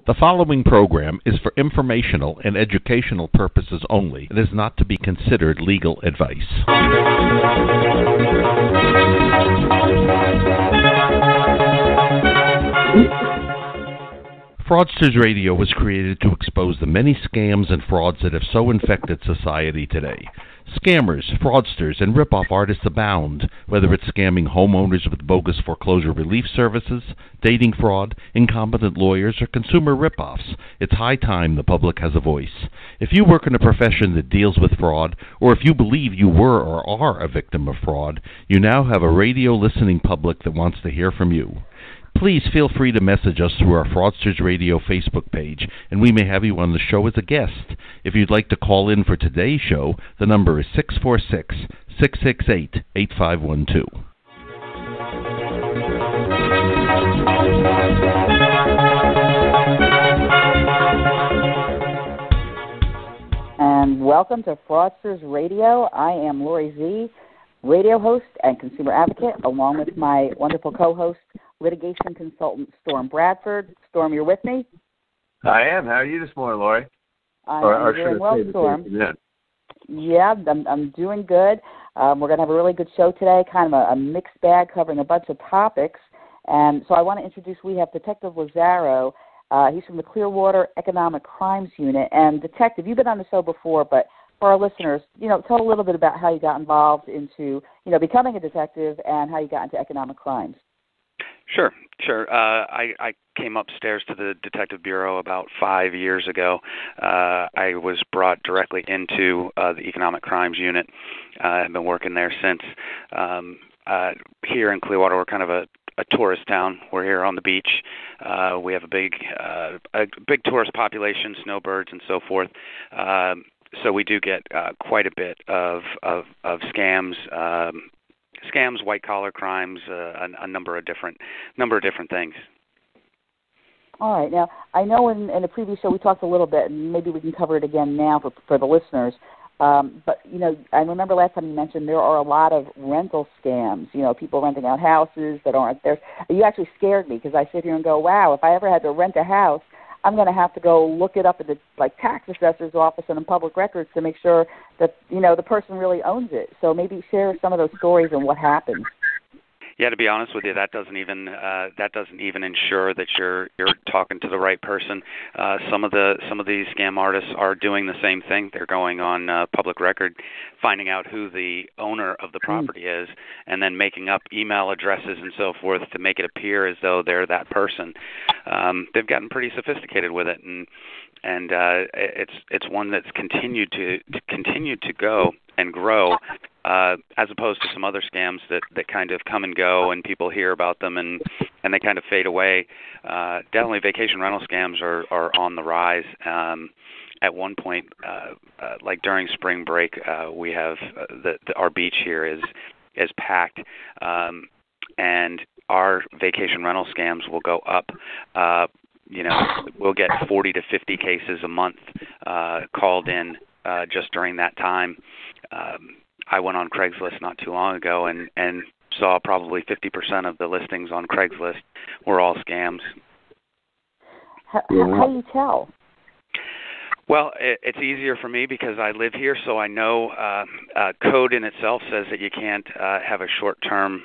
The following program is for informational and educational purposes only and is not to be considered legal advice. Fraudsters Radio was created to expose the many scams and frauds that have so infected society today. Scammers, fraudsters, and rip-off artists abound, whether it's scamming homeowners with bogus foreclosure relief services, dating fraud, incompetent lawyers, or consumer rip-offs. It's high time the public has a voice. If you work in a profession that deals with fraud, or if you believe you were or are a victim of fraud, you now have a radio-listening public that wants to hear from you. Please feel free to message us through our Fraudsters Radio Facebook page, and we may have you on the show as a guest. If you'd like to call in for today's show, the number is 646-668-8512. And welcome to Fraudsters Radio. I am Lori Z, radio host and consumer advocate, along with my wonderful co-host, litigation consultant Storm Bradford. Storm, you're with me? I am. How are you this morning, Lori? I'm doing well, Storm. Yeah, I'm doing good. We're going to have a really good show today, kind of a mixed bag covering a bunch of topics. And so I want to introduce, we have Detective Lazzaro. He's from the Clearwater Economic Crimes Unit. And Detective, you've been on the show before, but for our listeners, tell a little bit about how you got involved into, becoming a detective and how you got into economic crimes. Sure. I came upstairs to the Detective Bureau about 5 years ago. I was brought directly into the Economic Crimes Unit. I've been working there since. Here in Clearwater, we're kind of a tourist town. We're here on the beach. We have a big tourist population, snowbirds and so forth. So we do get quite a bit of scams. Scams, white-collar crimes, a number of different things. All right. Now, I know in a previous show we talked a little bit, and maybe we can cover it again now for the listeners. But, I remember last time you mentioned there are a lot of rental scams, people renting out houses that aren't there. You actually scared me because I sit here and go, wow, if I ever had to rent a house, I'm going to have to go look it up at the tax assessor's office and in public records to make sure that the person really owns it. So maybe share some of those stories and what happened. Yeah, to be honest with you, that doesn't even ensure that you're talking to the right person. Some of these scam artists are doing the same thing. They're going on public record, finding out who the owner of the property is, and then making up email addresses and so forth to make it appear as though they're that person. They've gotten pretty sophisticated with it, and it's one that's continued to go and grow. As opposed to some other scams that kind of come and go and people hear about them and they kind of fade away. Definitely vacation rental scams are on the rise. At one point, like during spring break, we have our beach here is packed, and our vacation rental scams will go up. We'll get 40 to 50 cases a month called in just during that time. I went on Craigslist not too long ago and saw probably 50% of the listings on Craigslist were all scams. How do you tell? Well, it's easier for me because I live here, so I know code in itself says that you can't have a short-term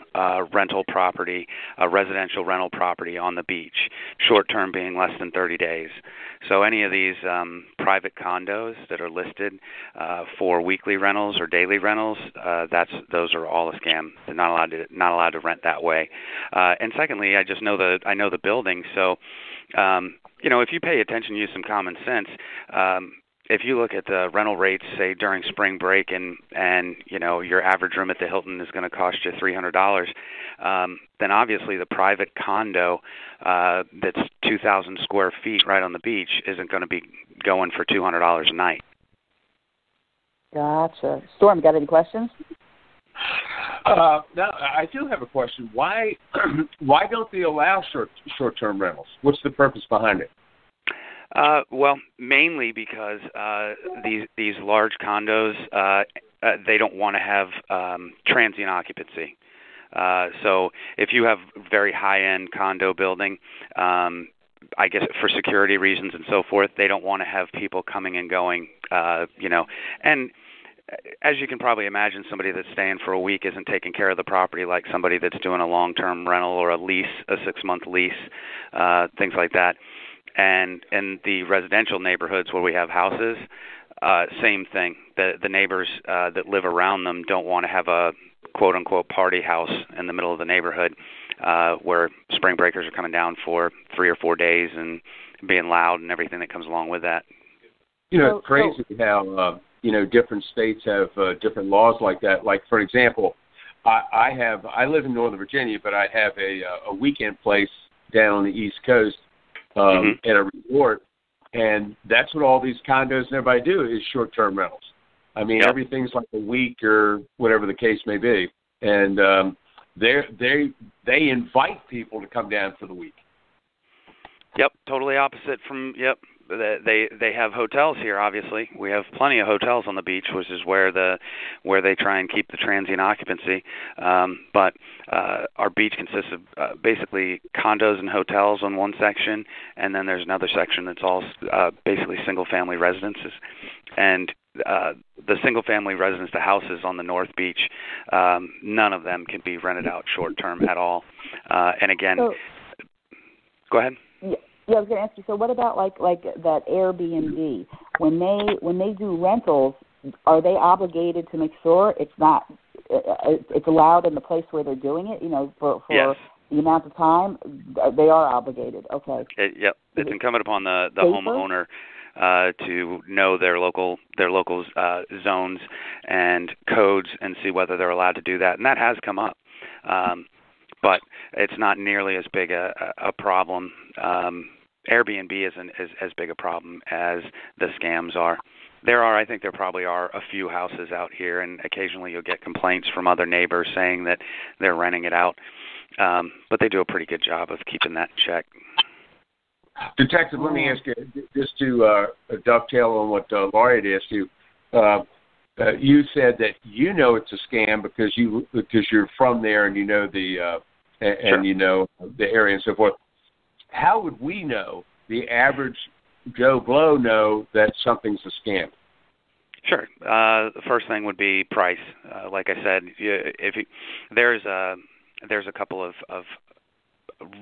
rental property, a residential rental property on the beach, short-term being less than 30 days. So any of these private condos that are listed for weekly rentals or daily rentals, those are all a scam. They're not allowed to rent that way. And secondly, I know the building, so. If you pay attention, use some common sense. If you look at the rental rates, say during spring break, and your average room at the Hilton is going to cost you $300, then obviously the private condo that's 2,000 square feet right on the beach isn't going to be going for $200 a night. Gotcha. Storm, got any questions? Now, I do have a question. Why don't they allow short-term rentals? What's the purpose behind it? Well, mainly because these large condos, they don't want to have transient occupancy. So if you have very high-end condo building, I guess for security reasons and so forth, they don't want to have people coming and going, and as you can probably imagine, somebody that's staying for a week isn't taking care of the property like somebody that's doing a long-term rental or a lease, a 6-month lease, things like that. And in the residential neighborhoods where we have houses, same thing. The neighbors that live around them don't want to have a quote-unquote party house in the middle of the neighborhood where spring breakers are coming down for 3 or 4 days and being loud and everything that comes along with that. It's crazy how different states have different laws like that. Like, for example, I live in Northern Virginia, but I have a weekend place down on the East Coast at a resort, and that's what all these condos and everybody do is short-term rentals. I mean, everything's like a week or whatever the case may be, and they invite people to come down for the week. Yep, totally opposite from They have hotels here. Obviously, we have plenty of hotels on the beach, which is where they try and keep the transient occupancy. But our beach consists of basically condos and hotels on one section, and then there's another section that's all basically single-family residences. And the single-family residence, the houses on the North Beach, none of them can be rented out short-term at all. And again, go ahead. Yeah, I was going to ask you. So, what about like that Airbnb? When they do rentals, are they obligated to make sure it's allowed in the place where they're doing it? For yes. The amount of time they are obligated. Okay. It's incumbent upon the homeowner to know their local zones and codes and see whether they're allowed to do that, and that has come up. But it's not nearly as big a problem. Airbnb isn't as big a problem as the scams are. I think there probably are a few houses out here, and occasionally you'll get complaints from other neighbors saying that they're renting it out. But they do a pretty good job of keeping that in check. Detective, let me ask you, just to dovetail on what Laurie had asked you. You said that it's a scam because you're from there and you know and you know the area and so forth. How would we know, the average Joe Blow know that something's a scam? Sure. The first thing would be price. Like I said, there's a couple of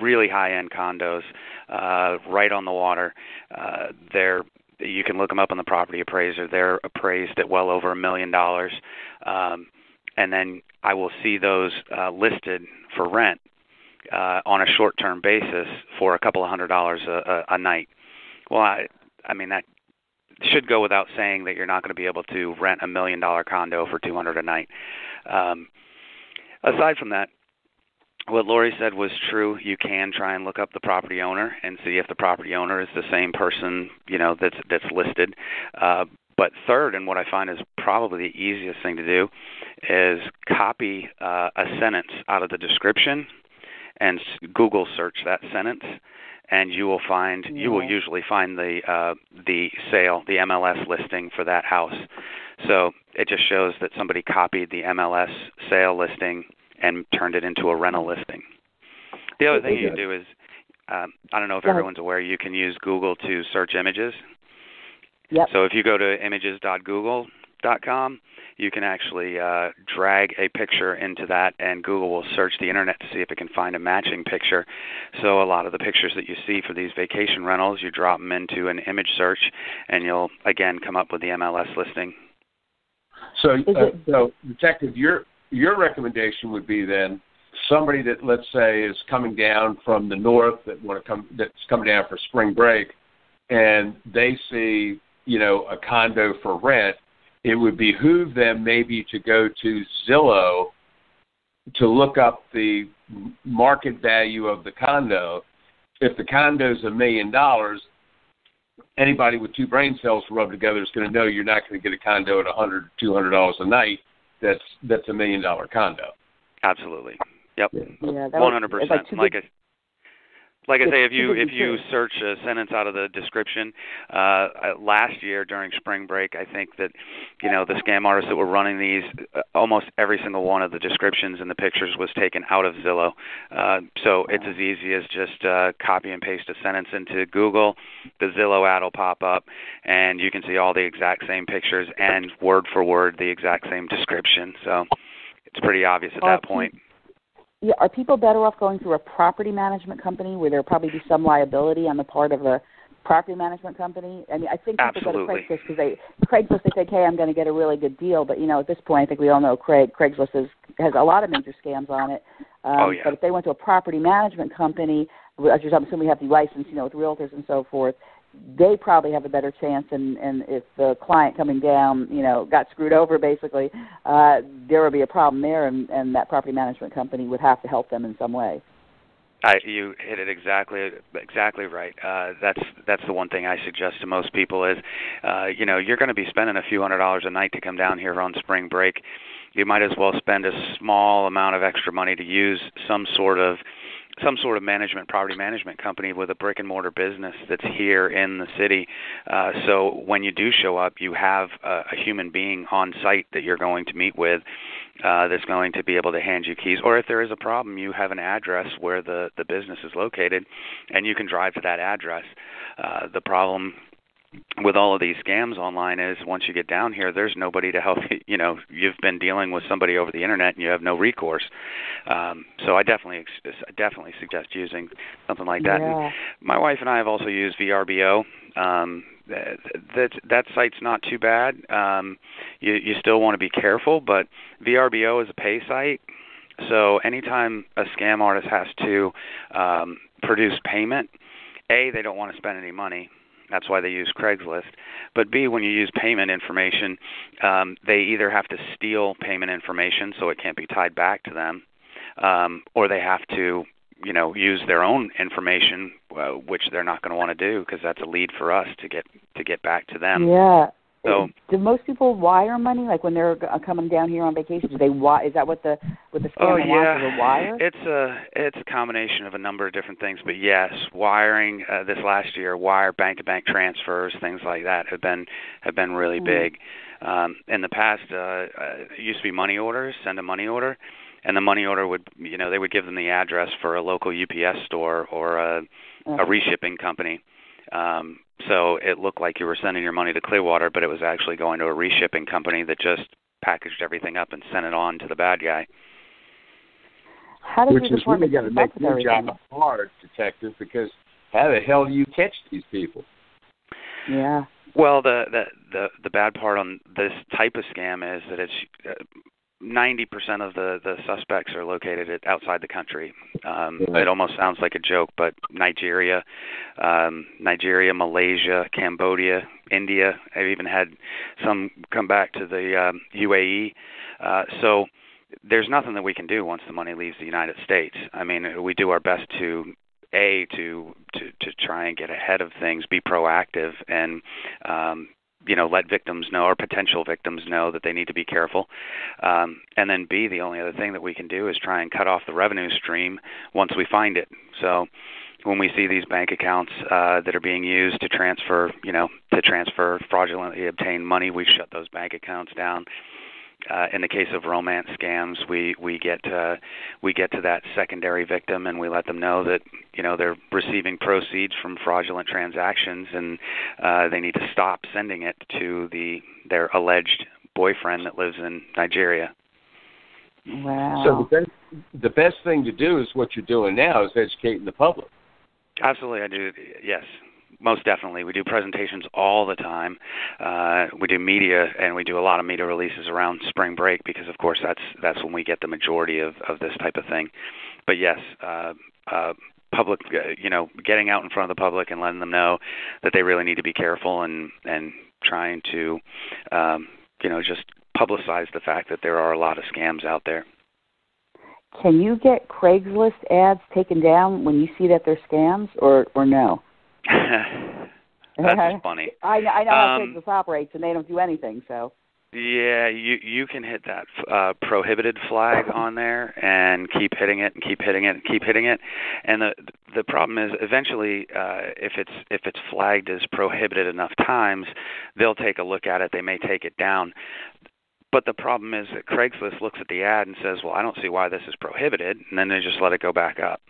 really high-end condos right on the water. You can look them up on the property appraiser. They're appraised at well over $1 million. And then I will see those listed for rent on a short-term basis for a couple of $100 a night. Well, I mean, that should go without saying that you're not going to be able to rent $1 million condo for $200 a night. Aside from that, what Lori said was true. You can try and look up the property owner and see if the property owner is the same person, that's listed. But third, and what I find is probably the easiest thing to do, is copy a sentence out of the description and Google search that sentence, and you will usually find the sale, the MLS listing for that house. So it just shows that somebody copied the MLS sale listing and turned it into a rental listing. The other thing you can do is, I don't know if everyone's aware, you can use Google to search images. Yep. So if you go to images.google.com, you can actually drag a picture into that, and Google will search the internet to see if it can find a matching picture. So a lot of the pictures that you see for these vacation rentals, you drop them into an image search, and you'll, again, come up with the MLS listing. So, Detective, your recommendation would be then somebody that, let's say, is coming down from the north that's coming down for spring break, and they see, a condo for rent. It would behoove them maybe to go to Zillow to look up the market value of the condo. If the condo is $1 million, anybody with two brain cells rubbed together is going to know you're not going to get a condo at $100, $200 a night. That's $1 million condo. Absolutely. Yep. Yeah, 100%. Like I say, if you search a sentence out of the description, last year during spring break, I think that, the scam artists that were running these, almost every single one of the descriptions and the pictures was taken out of Zillow. So it's as easy as just copy and paste a sentence into Google. The Zillow ad will pop up, and you can see all the exact same pictures and word for word the exact same description. So it's pretty obvious at that point. Yeah, are people better off going through a property management company where there'll probably be some liability on the part of the property management company? I mean, I think people go to Craigslist because they think, hey, I'm going to get a really good deal. But, at this point, I think we all know Craigslist has a lot of major scams on it. But if they went to a property management company, as I'm assuming we have the license, with realtors and so forth, they probably have a better chance, and if the client coming down, got screwed over, basically, there would be a problem there, and that property management company would have to help them in some way. You hit it exactly right. That's the one thing I suggest to most people is, you're going to be spending a few $100s a night to come down here on spring break. You might as well spend a small amount of extra money to use some sort of property management company with a brick and mortar business that's here in the city. So when you do show up, you have a human being on site that you're going to meet with that's going to be able to hand you keys. Or if there is a problem, you have an address where the business is located, and you can drive to that address. The problem with all of these scams online is once you get down here, there's nobody to help you. You've been dealing with somebody over the internet and you have no recourse. So I definitely suggest using something like that. Yeah. And my wife and I have also used VRBO. That site's not too bad. You still want to be careful, but VRBO is a pay site. So anytime a scam artist has to produce payment, A, they don't want to spend any money. That's why they use Craigslist. But B, when you use payment information, they either have to steal payment information so it can't be tied back to them, or they have to, use their own information, which they're not going to want to do because that's a lead for us to get back to them. Yeah. So, do most people wire money, like when they're coming down here on vacation? Do they is that what the scam wants? Is a wire? It's a combination of a number of different things, but yes, wiring this last year, bank-to-bank transfers, things like that have been really big. In the past, it used to be money orders. Send a money order, and the money order would they would give them the address for a local UPS store or a reshipping company. So it looked like you were sending your money to Clearwater, but it was actually going to a reshipping company that just packaged everything up and sent it on to the bad guy. Which is really going to make your job hard, detective, because how the hell do you catch these people? Yeah. Well, the bad part on this type of scam is that it's 90% of the suspects are located outside the country. It almost sounds like a joke, but Nigeria, Malaysia, Cambodia, India. I've even had some come back to the UAE. So there's nothing that we can do once the money leaves the United States. I mean, we do our best to try and get ahead of things, be proactive, and let victims know or potential victims know that they need to be careful. And then B, the only other thing that we can do is try and cut off the revenue stream once we find it. So when we see these bank accounts that are being used to transfer fraudulently obtained money, we shut those bank accounts down. In the case of romance scams, we get to that secondary victim and we let them know that they're receiving proceeds from fraudulent transactions and they need to stop sending it to their alleged boyfriend that lives in Nigeria. Wow. So the best thing to do is what you're doing now is educating the public. Absolutely, I do. Yes. Most definitely. We do presentations all the time. We do media, and we do a lot of media releases around spring break because, of course, that's when we get the majority of this type of thing. But, yes, public, getting out in front of the public and letting them know that they really need to be careful and trying to, just publicize the fact that there are a lot of scams out there. Can you get Craigslist ads taken down when you see that they're scams or no? That's funny. I know how Craigslist operates, and they don't do anything. So Yeah, you can hit that prohibited flag on there and keep hitting it and keep hitting it and keep hitting it. And the problem is eventually if it's flagged as prohibited enough times, they'll take a look at it. They may take it down. But the problem is that Craigslist looks at the ad and says, well, I don't see why this is prohibited, and then they just let it go back up.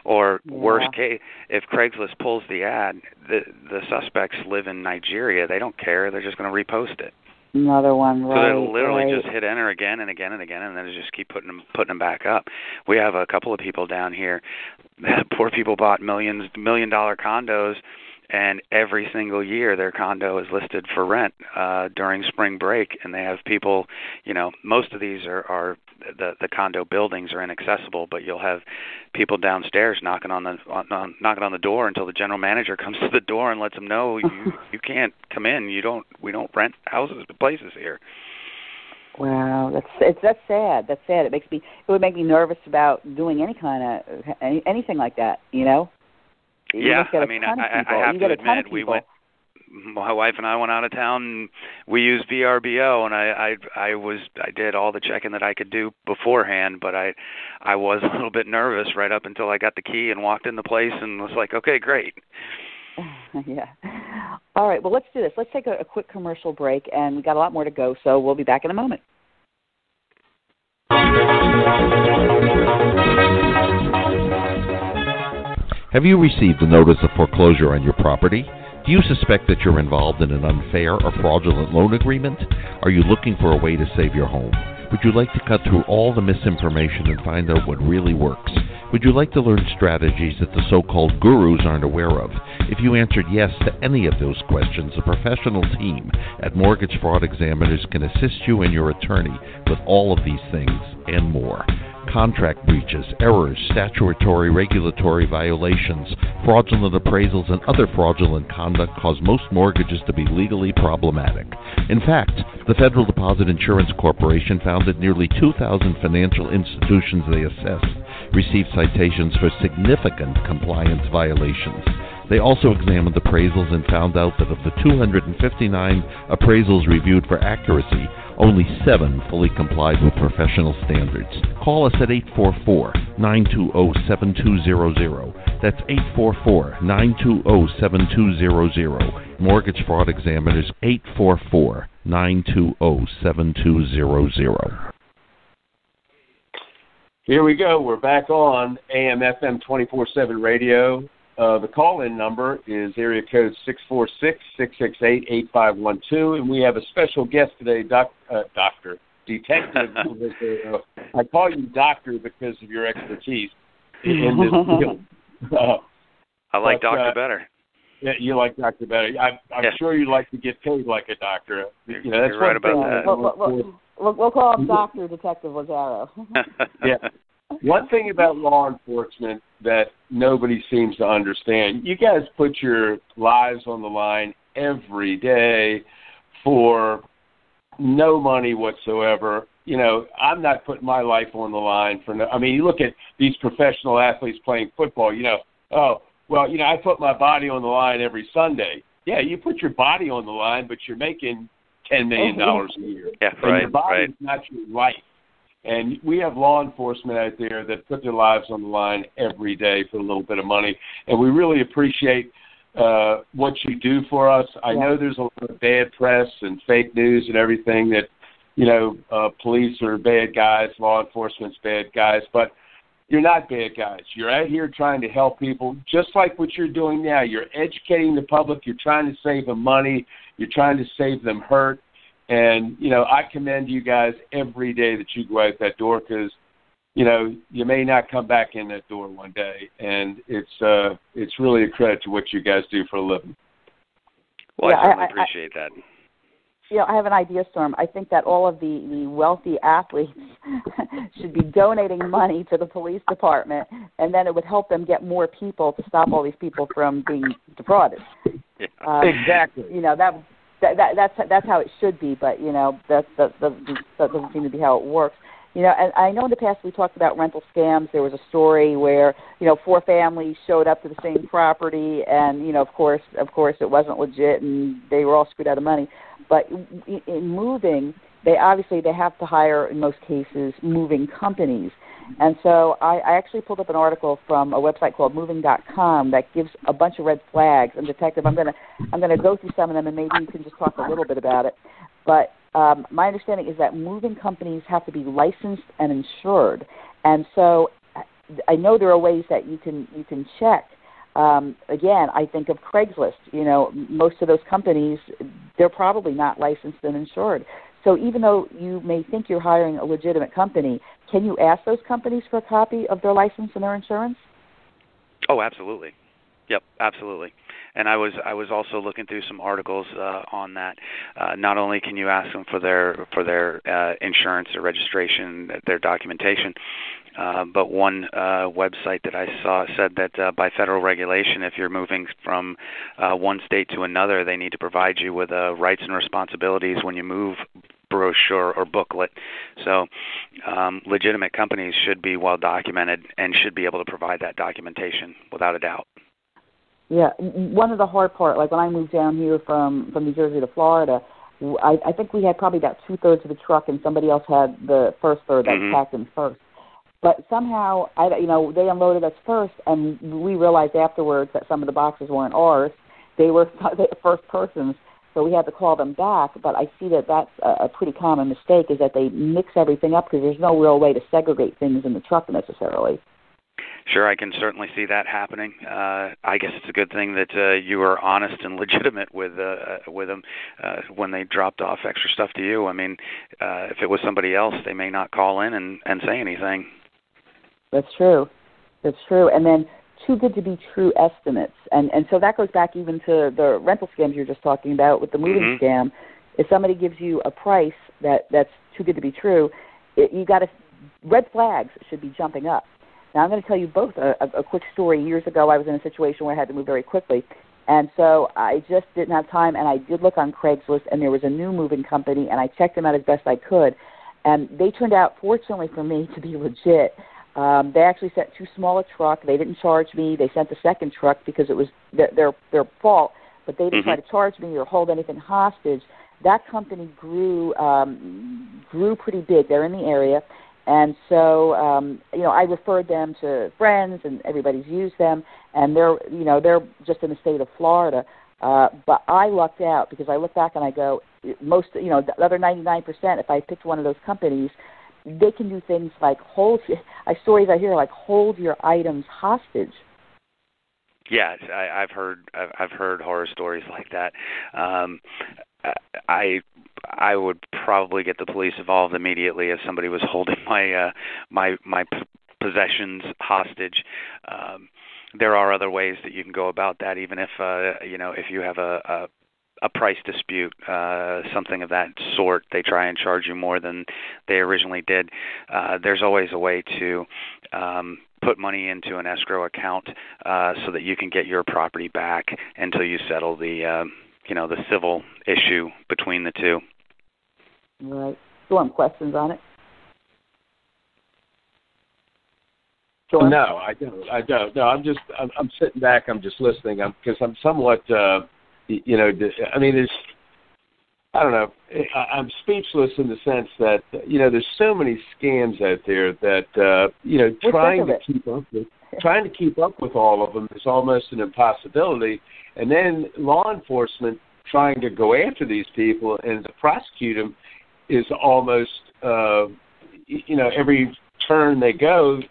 Or worst case, if Craigslist pulls the ad, the suspects live in Nigeria. They don't care. They're just going to repost it. Another one, right? So they'll literally just hit enter again and again and again, and then they just keep putting them back up. We have a couple of people down here. Poor people bought $1 million condos, and every single year their condo is listed for rent during spring break, and they have people. Most of these are the condo buildings are inaccessible, but you'll have people downstairs knocking on the door until the general manager comes to the door and lets them know you can't come in. We don't rent houses, places here. Wow, that's sad. That's sad. It would make me nervous about doing anything like that. Yeah, I mean, I have to admit, my wife and I went out of town and we used VRBO, and I did all the checking that I could do beforehand, but I was a little bit nervous right up until I got the key and walked in the place and was like, okay, great. Yeah. All right, well, let's do this. Let's take a quick commercial break, and we got a lot more to go, so we'll be back in a moment. Have you received a notice of foreclosure on your property? Do you suspect that you're involved in an unfair or fraudulent loan agreement? Are you looking for a way to save your home? Would you like to cut through all the misinformation and find out what really works? Would you like to learn strategies that the so-called gurus aren't aware of? If you answered yes to any of those questions, a professional team at Mortgage Fraud Examiners can assist you and your attorney with all of these things and more. Contract breaches, errors, statutory regulatory violations, fraudulent appraisals, and other fraudulent conduct cause most mortgages to be legally problematic. In fact, the Federal Deposit Insurance Corporation found that nearly 2,000 financial institutions they assessed received citations for significant compliance violations. They also examined appraisals and found out that of the 259 appraisals reviewed for accuracy, only 7 fully complied with professional standards. Call us at 844-920-7200. That's 844-920-7200. Mortgage Fraud Examiners, 844-920-7200. Here we go. We're back on AM FM 24/7 radio. The call-in number is area code 646-668-8512, and we have a special guest today, Detective. I call you Doctor because of your expertise in this field. I like Doctor better. Yeah, you like Doctor better. I'm sure you'd like to get paid like a doctor. That's You're right about that. We'll call him Dr. Detective Lazzaro. Yeah. One thing about law enforcement that nobody seems to understand, you guys put your lives on the line every day for no money whatsoever. I'm not putting my life on the line for no. I mean, you look at these professional athletes playing football, I put my body on the line every Sunday. Yeah, you put your body on the line, but you're making $10 million a year. Yeah, and right, your body right. is not your life. And we have law enforcement out there that put their lives on the line every day for a little bit of money. And we really appreciate what you do for us. I know there's a lot of bad press and fake news and everything that, police are bad guys, law enforcement's bad guys. But you're not bad guys. You're out here trying to help people, just like what you're doing now. You're educating the public. You're trying to save them money. You're trying to save them hurt. And, I commend you guys every day that you go out that door because, you may not come back in that door one day. And it's really a credit to what you guys do for a living. Well, I certainly appreciate that. I have an idea, Storm. I think that all of the wealthy athletes should be donating money to the police department, and then it would help them get more people to stop all these people from being defrauded. Yeah. Exactly. That's how it should be, but that doesn't seem to be how it works. And I know in the past we talked about rental scams. There was a story where 4 families showed up to the same property, and of course it wasn't legit, and they were all screwed out of money. But in moving, they have to hire, in most cases, moving companies. And so I actually pulled up an article from a website called moving.com that gives a bunch of red flags. And Detective, I'm going to go through some of them, and maybe you can just talk a little bit about it. But my understanding is that moving companies have to be licensed and insured. And so I know there are ways that you can check. Again, I think of Craigslist. Most of those companies, they're probably not licensed and insured. So even though you may think you're hiring a legitimate company, can you ask those companies for a copy of their license and their insurance? Oh, absolutely. Yep, absolutely. And I was also looking through some articles on that. Not only can you ask them for their insurance or registration, their documentation, but one website that I saw said that by federal regulation, if you're moving from one state to another, they need to provide you with rights and responsibilities when you move brochure or booklet. So legitimate companies should be well documented and should be able to provide that documentation without a doubt. Yeah, one of the hard part, like when I moved down here from New Jersey to Florida, I think we had probably about 2/3 of the truck, and somebody else had the first third that was packed in first. But somehow, they unloaded us first, and we realized afterwards that some of the boxes weren't ours. They were first persons, so we had to call them back. But I see that that's a pretty common mistake, is that they mix everything up because there's no real way to segregate things in the truck necessarily. Sure, I can certainly see that happening. I guess it's a good thing that you were honest and legitimate with them when they dropped off extra stuff to you. I mean, if it was somebody else, they may not call in and say anything. That's true. And then too good to be true estimates. And so that goes back even to the rental scams you're just talking about with the moving scam. If somebody gives you a price that's too good to be true, red flags should be jumping up. Now, I'm going to tell you both a quick story. Years ago, I was in a situation where I had to move very quickly, and so I just didn't have time, and I did look on Craigslist, and there was a new moving company, and I checked them out as best I could, and they turned out, fortunately for me, to be legit. They actually sent too small a truck. They didn't charge me. They sent the second truck because it was their fault, but they didn't try to charge me or hold anything hostage. That company grew pretty big. They're in the area. And so, I referred them to friends, and everybody's used them, and they're just in the state of Florida. But I lucked out because I look back and I go, the other 99%, if I picked one of those companies, they can do things like hold your items hostage. Yeah, I've heard horror stories like that. I would probably get the police involved immediately if somebody was holding my possessions hostage. There are other ways that you can go about that, even if if you have a price dispute, something of that sort. They try and charge you more than they originally did. There's always a way to put money into an escrow account so that you can get your property back until you settle the civil issue between the two. Right. Storm, questions on it? Storm? No, I don't. No, I'm sitting back. I'm just listening. Because I'm somewhat, I don't know. I'm speechless in the sense that there's so many scams out there that trying to keep up with all of them is almost an impossibility. And then law enforcement trying to go after these people and to prosecute them is almost, every turn they go,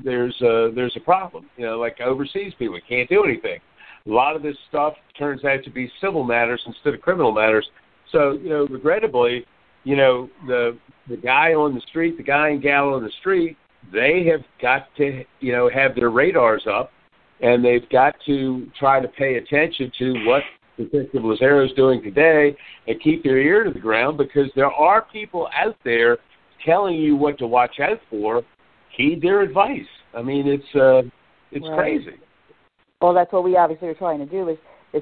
there's a problem. Like overseas people can't do anything. A lot of this stuff turns out to be civil matters instead of criminal matters. So, regrettably, the guy on the street, the guy and gal on the street, they have got to, have their radars up, and they've got to try to pay attention to what Detective Lazzaro is doing today and keep their ear to the ground, because there are people out there telling you what to watch out for. Heed their advice. I mean, it's right. Crazy. Well, that's what we obviously are trying to do is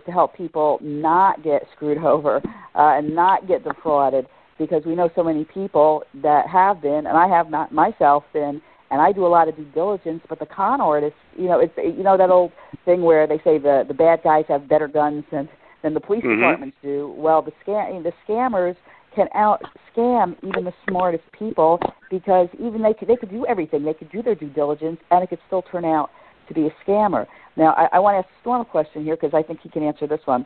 to help people not get screwed over and not get defrauded, because we know so many people that have been, and I have not myself been, and I do a lot of due diligence, but the con artists, it's that old thing where they say the bad guys have better guns than than the police departments do. Well, the scammers can out-scam even the smartest people because even they could do everything. They could do their due diligence, and it could still turn out to be a scammer. Now, I want to ask Storm a question here because I think he can answer this one.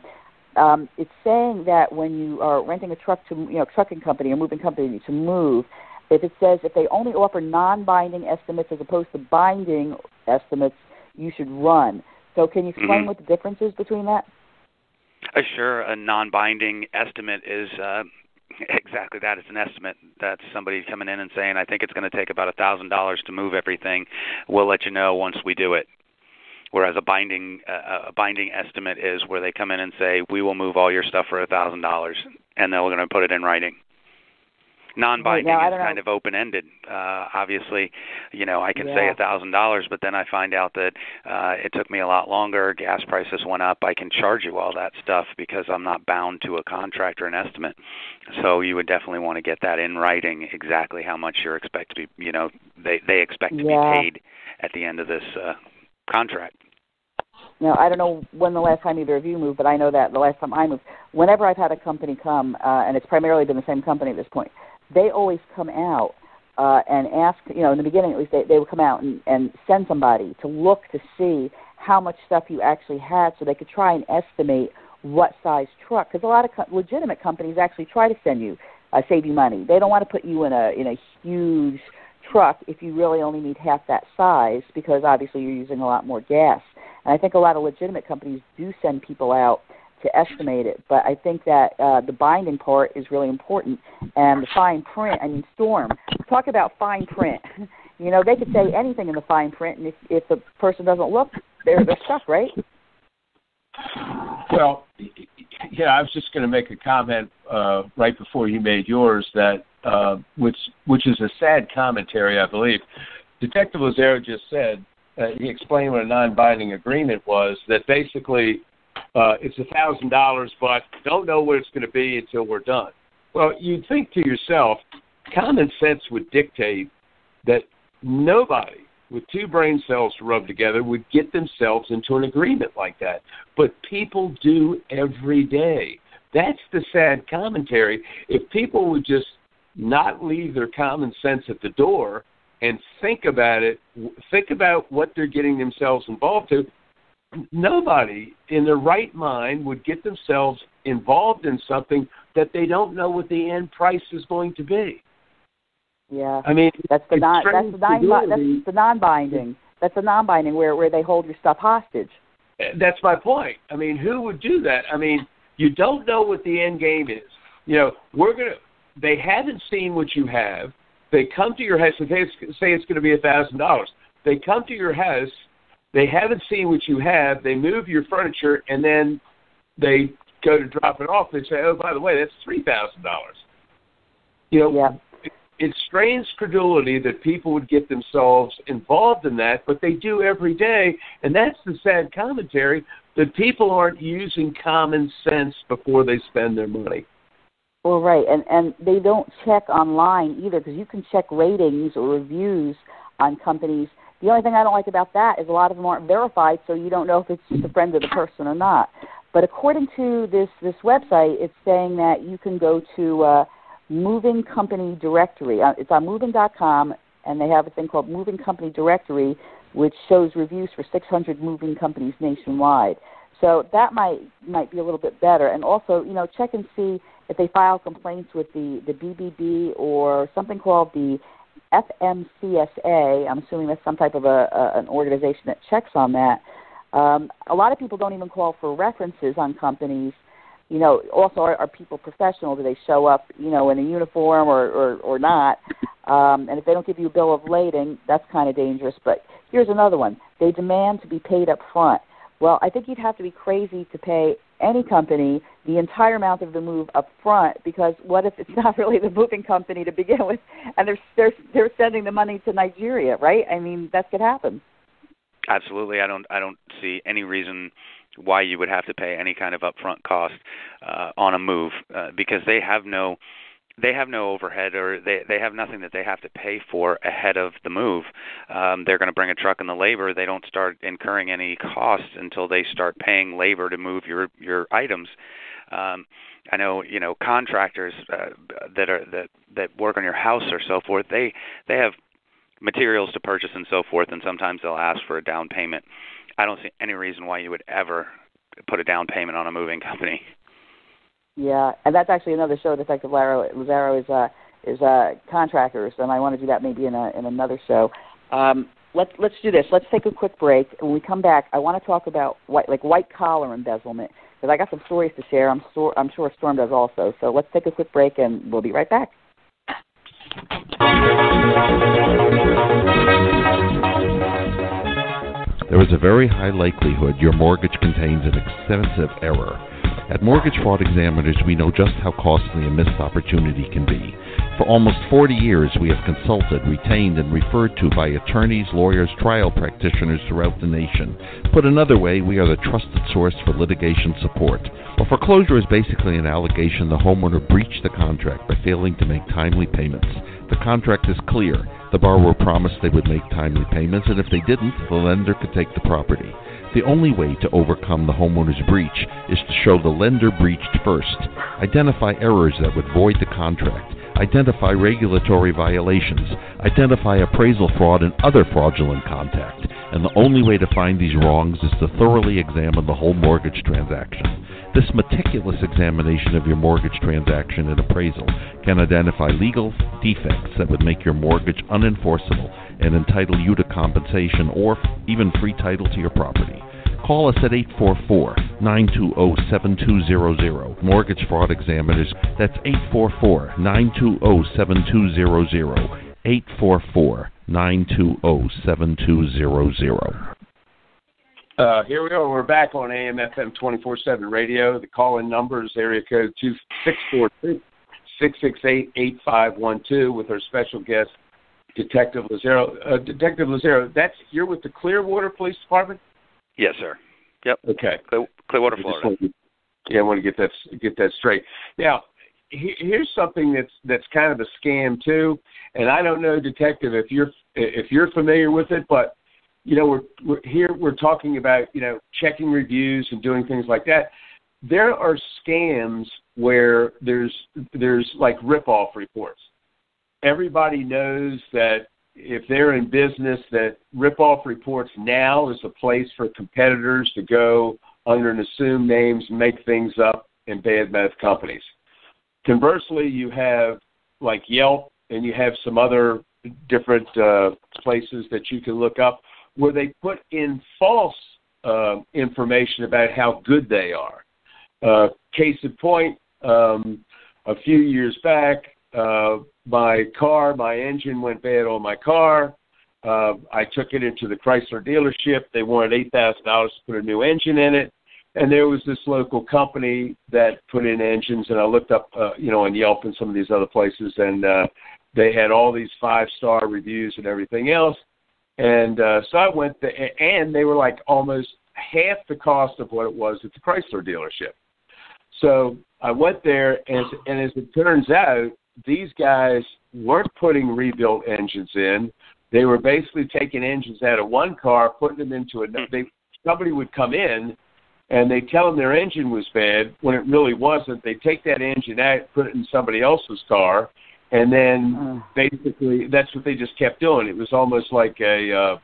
It's saying that when you are renting a truck to, trucking company or moving company to move, if it says if they only offer non-binding estimates as opposed to binding estimates, you should run. So can you explain what the difference is between that? Sure. A non-binding estimate is exactly that. It's an estimate. That's somebody coming in and saying, I think it's going to take about $1,000 to move everything. We'll let you know once we do it. Whereas a binding estimate is where they come in and say, we will move all your stuff for $1,000, and they're going to put it in writing. Non-binding is kind of open-ended. Obviously, I can say $1,000, but then I find out that it took me a lot longer. Gas prices went up. I can charge you all that stuff because I'm not bound to a contract or an estimate. So you would definitely want to get that in writing, exactly how much you expect to be. They expect to be paid at the end of this contract. Now, I don't know when the last time either of you moved, but I know that the last time I moved, whenever I've had a company come, and it's primarily been the same company at this point, they always come out and ask, in the beginning at least, they would come out and send somebody to look to see how much stuff you actually had so they could try and estimate what size truck. Because a lot of legitimate companies actually try to save you money. They don't want to put you in a huge truck if you really only need half that size because obviously you're using a lot more gas. And I think a lot of legitimate companies do send people out to estimate it. But I think that the binding part is really important. And the fine print, Storm, talk about fine print. They could say anything in the fine print, and if the person doesn't look, they're stuck, right? Well, I was just going to make a comment right before you made yours that which is a sad commentary, I believe. Detective Lazzaro just said, he explained what a non-binding agreement was, that basically it's $1,000, but don't know what it's going to be until we're done. Well, you'd think to yourself, common sense would dictate that nobody with two brain cells to rub together would get themselves into an agreement like that. But people do every day. That's the sad commentary. If people would just not leave their common sense at the door and think about it, think about what they're getting themselves involved to, nobody in their right mind would get themselves involved in something that they don't know what the end price is going to be. Yeah, I mean, that's the non-binding. That's the non-binding where they hold your stuff hostage. That's my point. I mean, who would do that? I mean, you don't know what the end game is. They haven't seen what you have. They come to your house and say it's going to be $1,000. They come to your house. They haven't seen what you have. They move your furniture, and then they go to drop it off. They say, oh, by the way, that's $3,000. It strains credulity that people would get themselves involved in that, but they do every day, and that's the sad commentary, that people aren't using common sense before they spend their money. Well, right, and they don't check online either, because you can check ratings or reviews on companies. The only thing I don't like about that is a lot of them aren't verified, so you don't know if it's just a friend of the person or not. But according to this website, it's saying that you can go to Moving Company Directory. It's on moving.com, and they have a thing called Moving Company Directory, which shows reviews for 600 moving companies nationwide. So that might be a little bit better. And also, check and see if they file complaints with the BBB or something called the FMCSA. I'm assuming that's some type of an organization that checks on that. A lot of people don't even call for references on companies. Also, are people professional? Do they show up, in a uniform or not? And if they don't give you a bill of lading, that's kind of dangerous. But here's another one. They demand to be paid up front. Well, I think you'd have to be crazy to pay any company the entire amount of the move up front, because what if it's not really the moving company to begin with, and they're sending the money to Nigeria, right? I mean, that could happen. Absolutely. I don't see any reason why you would have to pay any kind of upfront cost on a move because they have no they have no overhead, or they have nothing that they have to pay for ahead of the move. They're going to bring a truck and the labor. They don't start incurring any costs until they start paying labor to move your items. I know, contractors that work on your house or so forth. They have materials to purchase and so forth, and sometimes they'll ask for a down payment. I don't see any reason why you would ever put a down payment on a moving company. Yeah, and that's actually another show. Detective Lazzaro is contractors, and I want to do that maybe in another show. Let's do this. Let's take a quick break. When we come back, I want to talk about white collar embezzlement, because I got some stories to share. I'm sure Storm does also. So let's take a quick break, and we'll be right back. There is a very high likelihood your mortgage contains an extensive error. At Mortgage Fraud Examiners, we know just how costly a missed opportunity can be. For almost 40 years, we have consulted, retained, and referred to by attorneys, lawyers, trial practitioners throughout the nation. Put another way, we are the trusted source for litigation support. A foreclosure is basically an allegation the homeowner breached the contract by failing to make timely payments. The contract is clear. The borrower promised they would make timely payments, and if they didn't, the lender could take the property. The only way to overcome the homeowner's breach is to show the lender breached first, identify errors that would void the contract, identify regulatory violations, identify appraisal fraud and other fraudulent contact, and the only way to find these wrongs is to thoroughly examine the whole mortgage transaction. This meticulous examination of your mortgage transaction and appraisal can identify legal defects that would make your mortgage unenforceable and entitle you to compensation or even free title to your property. Call us at 844-920-7200. Mortgage Fraud Examiners, that's 844-920-7200. 844-920-7200. Here we are. We're back on AM FM 24/7 radio. The call-in number is area code 642-668-8512 with our special guest, Detective Lazzaro. Detective Lazzaro, you're with the Clearwater Police Department? Yes, sir. Yep. Okay. Clearwater, Florida. I want to get that straight. Now, here's something that's kind of a scam too, and I don't know, Detective, if you're familiar with it, but we're talking about checking reviews and doing things like that. There are scams where there's like rip-off reports. Everybody knows that if they're in business, that rip-off reports now is a place for competitors to go under an assumed names, make things up, and badmouth companies. Conversely, you have like Yelp, and you have some other different places that you can look up where they put in false information about how good they are. Case in point, a few years back, my engine went bad on my car. I took it into the Chrysler dealership. They wanted $8,000 to put a new engine in it. And there was this local company that put in engines, and I looked up, on Yelp and some of these other places, and they had all these 5-star reviews and everything else. And so I went there, and they were like almost half the cost of what it was at the Chrysler dealership. So I went there, and as it turns out, these guys weren't putting rebuilt engines in. They were basically taking engines out of one car, putting them into another. Somebody would come in, and they tell them their engine was bad when it really wasn't. They take that engine out, put it in somebody else's car, and then basically that's what they just kept doing. It was almost like a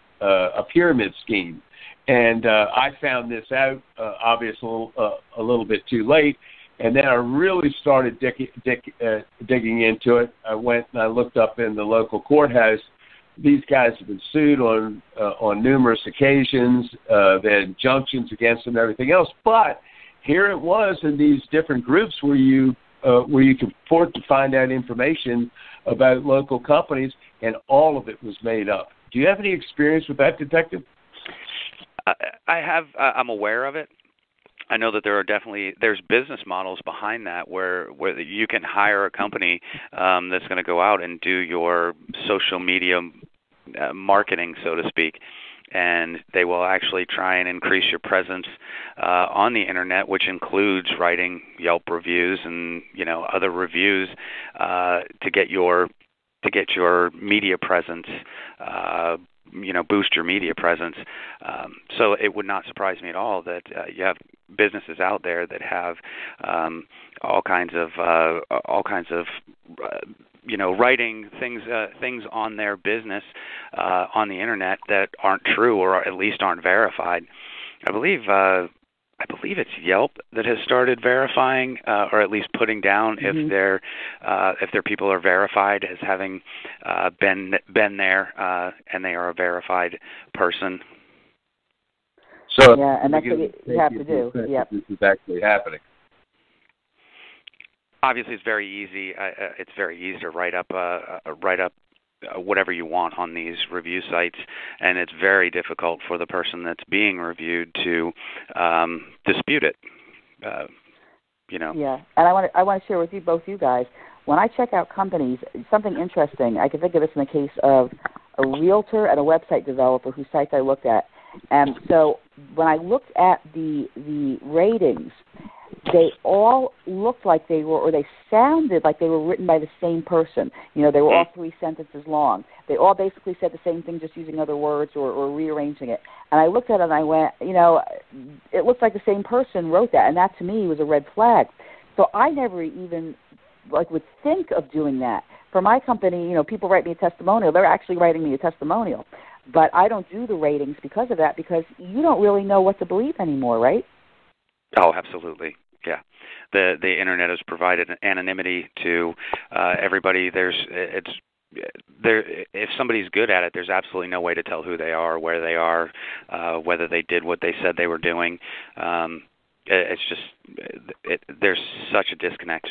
pyramid scheme. And I found this out, obviously, a little bit too late. And then I really started digging into it. I went and I looked up in the local courthouse. These guys have been sued on numerous occasions. They had injunctions against them and everything else. But here it was in these different groups where you could afford to find out information about local companies, and all of it was made up. Do you have any experience with that, Detective? I have. I'm aware of it. I know that there's business models behind that where you can hire a company that's going to go out and do your social media marketing, so to speak. and they will actually try and increase your presence on the internet, which includes writing Yelp reviews and other reviews to get your media presence. Boost your media presence. So it would not surprise me at all that you have businesses out there that have all kinds of writing things on their business on the internet that aren't true or at least aren't verified. I believe it's Yelp that has started verifying, or at least putting down if their people are verified as having been there and they are a verified person. So yeah, and that's what you have to do. Yep. This is actually happening. Obviously, it's very easy. It's very easy to write up whatever you want on these review sites, and it's very difficult for the person that's being reviewed to dispute it. Yeah, and I want to share with you both you guys. When I check out companies, something interesting. I can think of this in the case of a realtor and a website developer whose sites I looked at, and so when I looked at the ratings, they all looked like they were, or they sounded like they were written by the same person. They were all 3 sentences long. They all basically said the same thing, just using other words or rearranging it. And I looked at it and I went, it looks like the same person wrote that, and that to me was a red flag. So I never even would think of doing that. For my company, people write me a testimonial. They're actually writing me a testimonial. But I don't do the ratings because of that, because you don't really know what to believe anymore, right? Oh, absolutely. Yeah, the internet has provided anonymity to everybody. If somebody's good at it, there's absolutely no way to tell who they are, where they are, whether they did what they said they were doing. It's just there's such a disconnect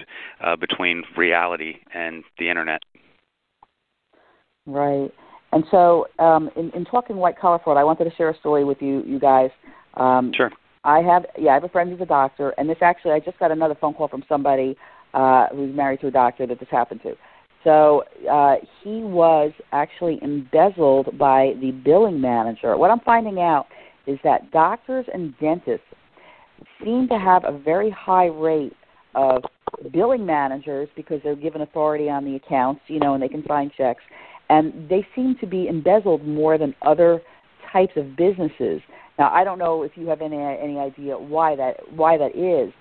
between reality and the internet. Right. And so, in talking white collar fraud, I wanted to share a story with you guys. Sure. I have a friend who's a doctor, and this actually, I just got another phone call from somebody who's married to a doctor that this happened to. So he was actually embezzled by the billing manager. What I'm finding out is that doctors and dentists seem to have a very high rate of billing managers because they're given authority on the accounts, and they can sign checks, and they seem to be embezzled more than other types of businesses. Now, I don't know if you have any idea why that is,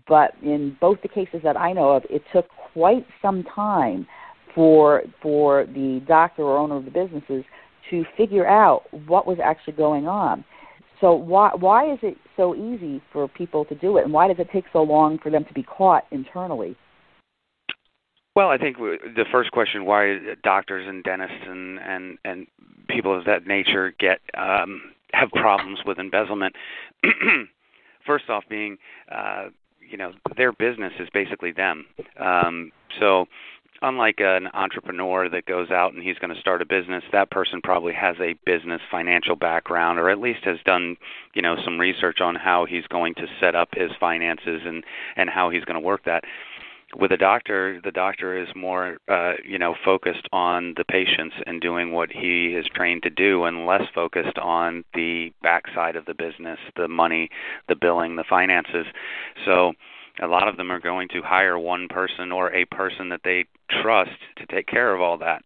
but in both the cases that I know of, it took quite some time for the doctor or owner of the businesses to figure out what was actually going on. So why is it so easy for people to do it, and why does it take so long for them to be caught internally? Well, I think the first question, why doctors and dentists and people of that nature have problems with embezzlement. First off, being, their business is basically them. So unlike an entrepreneur that goes out and he's going to start a business, that person probably has a business financial background, or at least has done, some research on how he's going to set up his finances and how he's going to work that. With a doctor, the doctor is more, focused on the patients and doing what he is trained to do, and less focused on the backside of the business, the money, the billing, the finances. So a lot of them are going to hire one person or a person that they trust to take care of all that.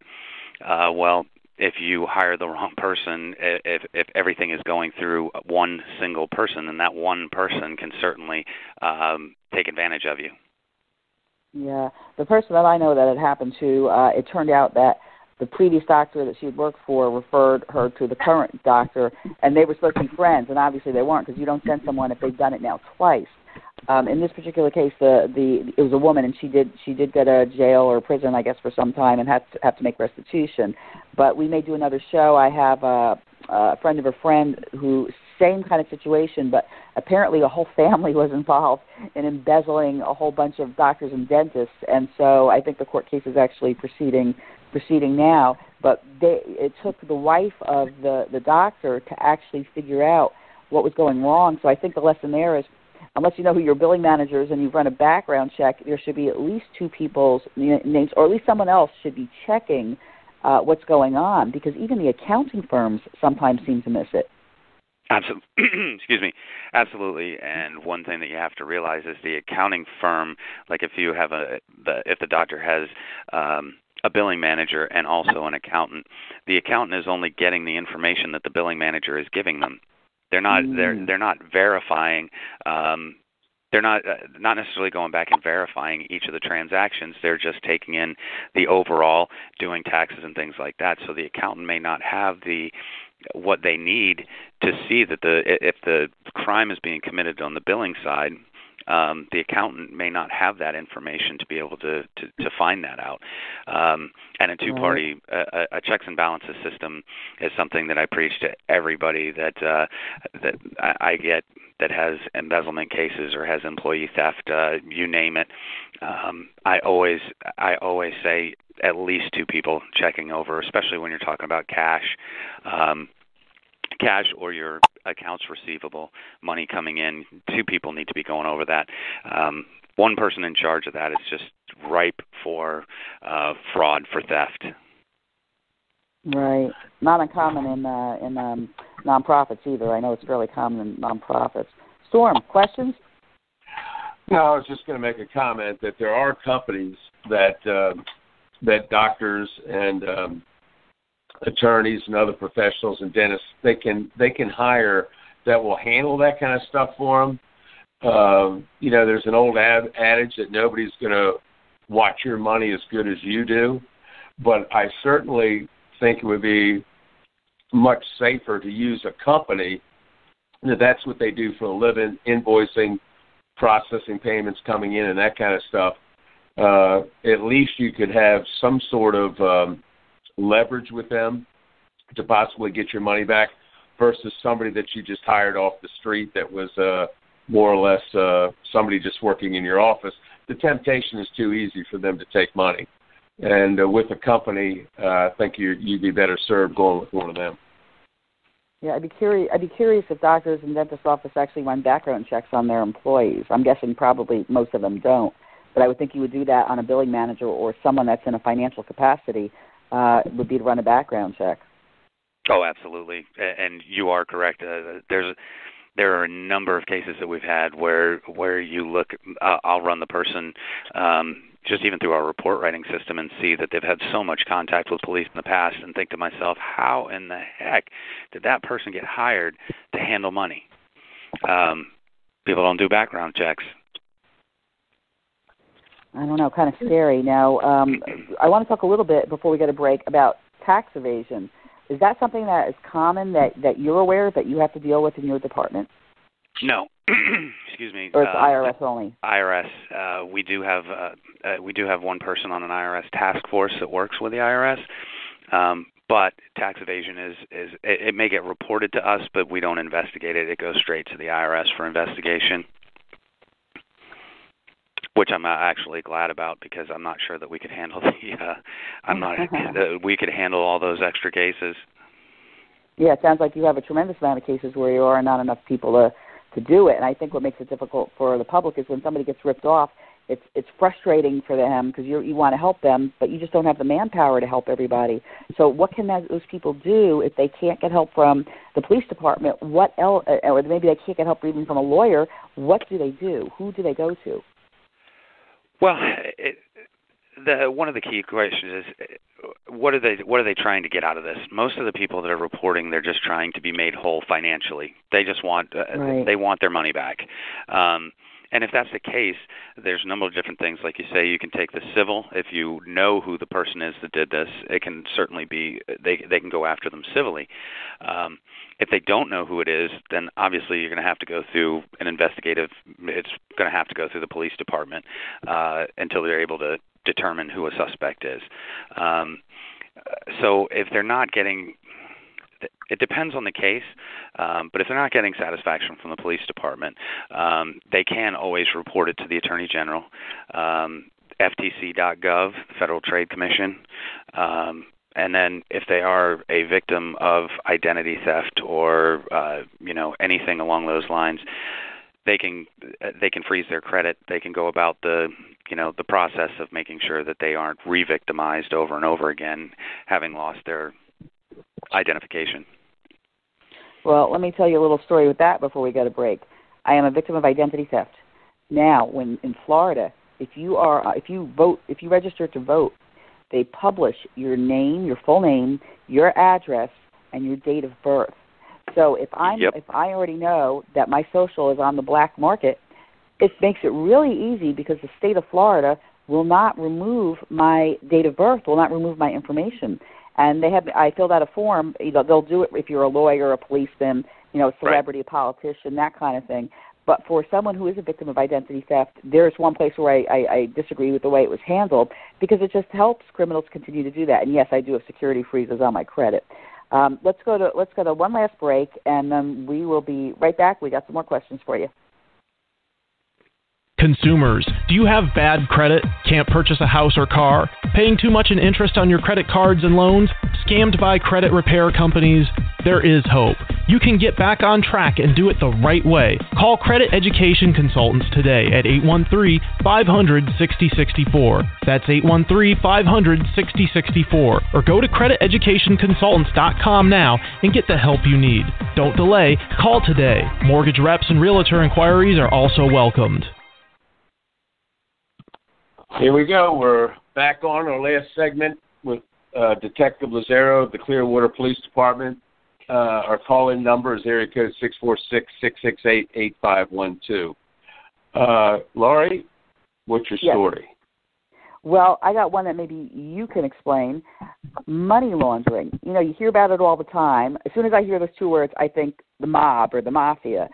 Well, if you hire the wrong person, if everything is going through one single person, then that one person can certainly take advantage of you. Yeah, the person that I know that it happened to, it turned out that the previous doctor that she had worked for referred her to the current doctor, and they were supposed to be friends, and obviously they weren't, because you don't send someone if they've done it now twice. In this particular case, it was a woman, and she did go to jail or prison, I guess, for some time, and have to make restitution. But we may do another show. I have a friend of a friend who, same kind of situation, but apparently a whole family was involved in embezzling a whole bunch of doctors and dentists, and so I think the court case is actually proceeding now. But it took the wife of the doctor to actually figure out what was going wrong. So I think the lesson there is, unless you know who your billing manager is and you've run a background check, there should be at least two people's names, or at least someone else should be checking what's going on, because even the accounting firms sometimes seem to miss it. Absolutely. Excuse me. Absolutely. And one thing that you have to realize is the accounting firm, like if you have if the doctor has a billing manager and also an accountant, the accountant is only getting the information that the billing manager is giving them. They're not they're not verifying. They're not necessarily going back and verifying each of the transactions. They're just taking in the overall, doing taxes and things like that. So the accountant may not have what they need to see that if the crime is being committed on the billing side, the accountant may not have that information to be able to find that out. And a two-party, a checks and balances system is something that I preach to everybody that I get that has embezzlement cases or has employee theft, you name it. I always say at least two people checking over, especially when you're talking about cash or your accounts receivable, money coming in. Two people need to be going over that. One person in charge of that is just ripe for fraud, for theft. Right. Not uncommon in nonprofits either. I know it's fairly common in nonprofits. Storm, questions? No, I was just going to make a comment that there are companies that doctors and attorneys and other professionals and dentists they can hire that will handle that kind of stuff for them. There's an old adage that nobody's going to watch your money as good as you do, but I certainly think it would be much safer to use a company that's what they do for a living, invoicing, processing payments coming in and that kind of stuff. At least you could have some sort of leverage with them to possibly get your money back versus somebody that you just hired off the street that was more or less somebody just working in your office. The temptation is too easy for them to take money. And with a company, I think you'd be better served going with one of them. Yeah, I'd be curious if doctors and dentist office actually run background checks on their employees. I'm guessing probably most of them don't, but I would think you would do that on a billing manager or someone that's in a financial capacity would be to run a background check. Oh, absolutely, and you are correct. There are a number of cases that we've had where you look. I'll run the person. Just even through our report writing system and see that they've had so much contact with police in the past and think to myself, how in the heck did that person get hired to handle money? People don't do background checks. I don't know, kind of scary. Now, I want to talk a little bit before we get a break about tax evasion. Is that something that is common that you're aware of that you have to deal with in your department? No. Excuse me. Or it's IRS only? IRS. We do have one person on an IRS task force that works with the IRS, but tax evasion it may get reported to us, but we don't investigate it. It goes straight to the IRS for investigation, which I'm actually glad about because I'm not sure that we could handle we could handle all those extra cases. Yeah, it sounds like you have a tremendous amount of cases where you are not enough people to do it. And I think what makes it difficult for the public is when somebody gets ripped off, it's frustrating for them because you want to help them, but you just don't have the manpower to help everybody. So what can those people do if they can't get help from the police department? What else, or maybe they can't get help even from a lawyer? What do they do? Who do they go to? Well, one of the key questions is what are they trying to get out of this? Most of the people that are reporting, they're just trying to be made whole financially. They just want they want their money back. And if that's the case, there's a number of different things. Like you say, you can take the civil. If you know who the person is that did this, it can certainly be they can go after them civilly. If they don't know who it is, then obviously you're going to have to go through an investigative. It's going to have to go through the police department until they're able to determine who a suspect is. So if they're not getting, it depends on the case, but if they're not getting satisfaction from the police department, they can always report it to the Attorney General, FTC.gov, the Federal Trade Commission, and then if they are a victim of identity theft or anything along those lines, they can freeze their credit. They can go about the the process of making sure that they aren't re-victimized over and over again, having lost their identification. Well, let me tell you a little story with that before we go to break. I am a victim of identity theft. Now, when in Florida, if you register to vote, they publish your name, your full name, your address, and your date of birth. So if I already know that my social is on the black market, it makes it really easy because the state of Florida will not remove my date of birth, will not remove my information. And I filled out a form. They'll do it if you're a lawyer, a policeman, a celebrity, a politician, that kind of thing. But for someone who is a victim of identity theft, there's one place where I disagree with the way it was handled because it just helps criminals continue to do that. And yes, I do have security freezes on my credit. Let's go to one last break, and then we will be right back. We got some more questions for you. Consumers, do you have bad credit? Can't purchase a house or car? Paying too much in interest on your credit cards and loans? Scammed by credit repair companies? There is hope. You can get back on track and do it the right way. Call Credit Education Consultants today at 813-500-6064. That's 813-500-6064. Or go to crediteducationconsultants.com now and get the help you need. Don't delay. Call today. Mortgage reps and realtor inquiries are also welcomed. Here we go. We're back on our last segment with Detective Lazzaro of the Clearwater Police Department. Our call-in number is area code 646-668-8512. Laurie, what's your story? Well, I got one that maybe you can explain. Money laundering. You hear about it all the time. As soon as I hear those two words, I think the mob or the mafia.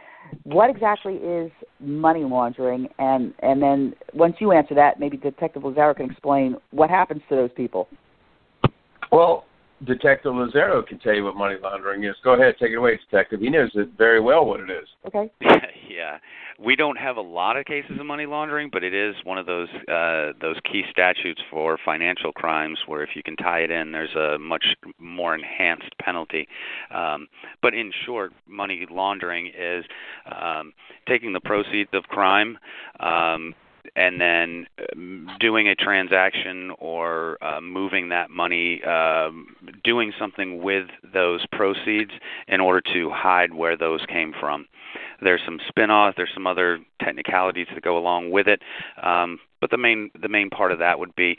What exactly is money laundering? And then once you answer that, maybe Detective Lazzaro can explain what happens to those people. Well, Detective Lazzaro can tell you what money laundering is. Go ahead, take it away, Detective. He knows it very well what it is. Okay. Yeah. We don't have a lot of cases of money laundering, but it is one of those key statutes for financial crimes where if you can tie it in, there's a much more enhanced penalty. But in short, money laundering is taking the proceeds of crime and then doing a transaction or moving that money, doing something with those proceeds in order to hide where those came from. There's some spin-offs, there's some other technicalities that go along with it, but the main part of that would be,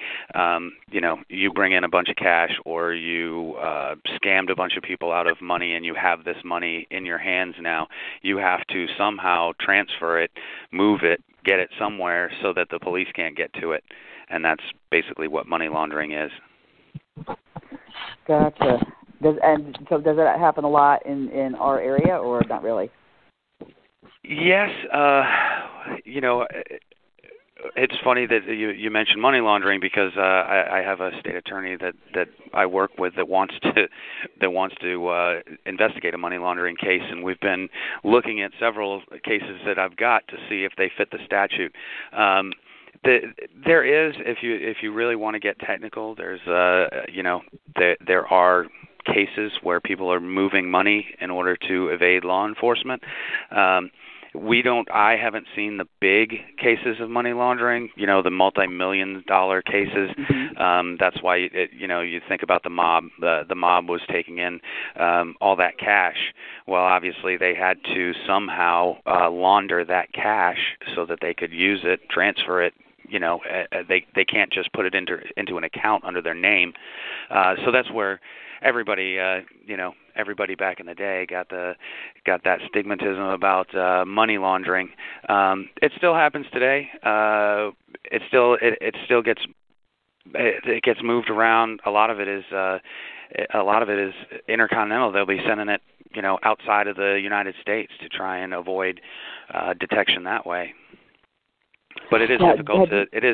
you bring in a bunch of cash or you scammed a bunch of people out of money and you have this money in your hands now. You have to somehow transfer it, move it, get it somewhere so that the police can't get to it, and that's basically what money laundering is. Gotcha. Does that happen a lot in our area or not really? Yes, it's funny that you mentioned money laundering because I have a state attorney that I work with that wants to investigate a money laundering case, and we've been looking at several cases that I've got to see if they fit the statute. There is, if you really want to get technical, there's there are cases where people are moving money in order to evade law enforcement. I haven't seen the big cases of money laundering, the multi-million-dollar cases. Mm-hmm. That's why, you think about the mob. The mob was taking in all that cash. Well, obviously, they had to somehow launder that cash so that they could use it, transfer it. They can't just put it into an account under their name. So that's where everybody back in the day got that stigmatism about money laundering. It still happens today. It gets moved around. A lot of it is intercontinental. They'll be sending it outside of the United States to try and avoid detection that way. But it is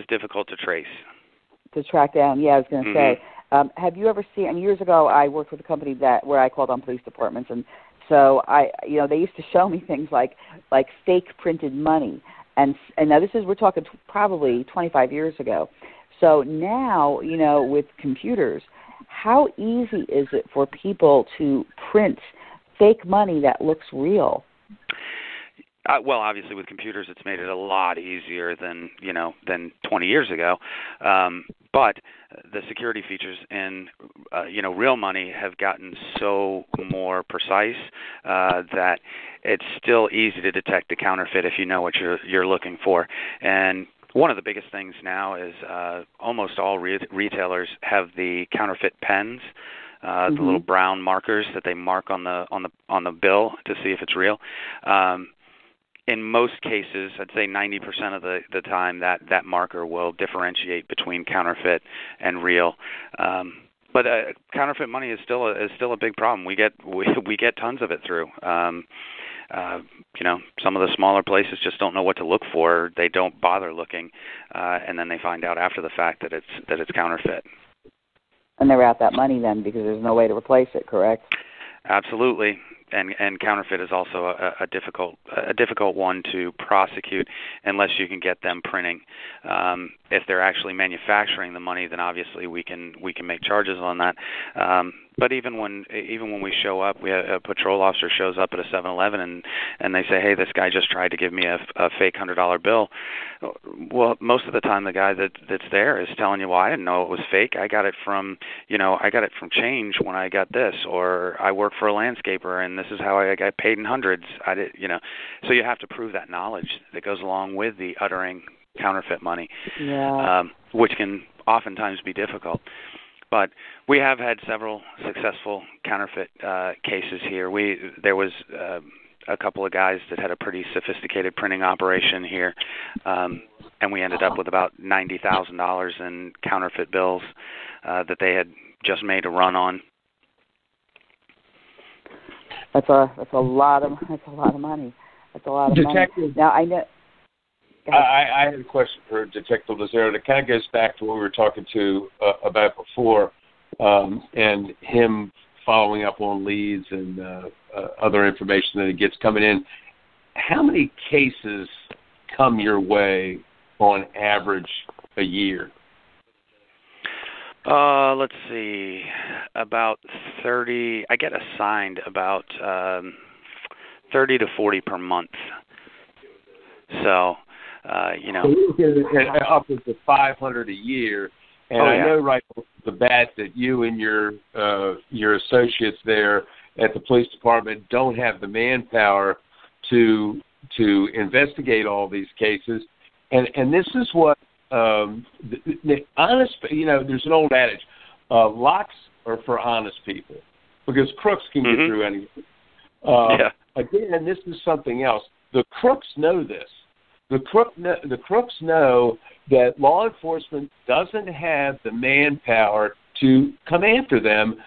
difficult to trace. To track down. Yeah, I was going to say. Have you ever seen? Years ago, I worked with a company where I called on police departments, and so they used to show me things like fake printed money, and now we're talking probably 25 years ago. So now, with computers, how easy is it for people to print fake money that looks real? Well, obviously with computers, it's made it a lot easier than 20 years ago. But the security features in real money have gotten so more precise that it's still easy to detect a counterfeit if you know what you're looking for. And one of the biggest things now is almost all retailers have the counterfeit pens. The little brown markers that they mark on the bill to see if it's real. In most cases, I'd say 90% of the time, that marker will differentiate between counterfeit and real. But counterfeit money is still a big problem. We get tons of it through. Some of the smaller places just don't know what to look for. They don't bother looking, and then they find out after the fact that it's counterfeit. And they're out that money then because there's no way to replace it, correct? Absolutely. And counterfeit is also a difficult one to prosecute unless you can get them printing. If they're actually manufacturing the money, then obviously we can make charges on that. But even when we show up, a patrol officer shows up at a 7-Eleven and they say, "Hey, this guy just tried to give me a fake $100 bill." Well, most of the time the guy that's there is telling you, "Well, I didn't know it was fake. I got it from change when I got this, or I work for a landscaper and this is how I got paid in hundreds." So you have to prove that knowledge that goes along with the uttering counterfeit money, which can oftentimes be difficult. But we have had several successful counterfeit cases here. There was a couple of guys that had a pretty sophisticated printing operation here, and we ended up with about $90,000 in counterfeit bills that they had just made a run on. That's a lot of money. That's a lot of Detective, money. Now I know. I had a question for Detective Lazzaro that kind of goes back to what we were talking about before, and him following up on leads and other information that he gets coming in. How many cases come your way on average a year? Let's see, about 30. I get assigned about 30 to 40 per month. So, upwards of 500 a year. And I know right off the bat that you and your associates there at the police department don't have the manpower to investigate all these cases. And this is what the honest, there's an old adage, locks are for honest people because crooks can get through anything. Again, this is something else. The crooks know this. The crooks know that law enforcement doesn't have the manpower to come after them.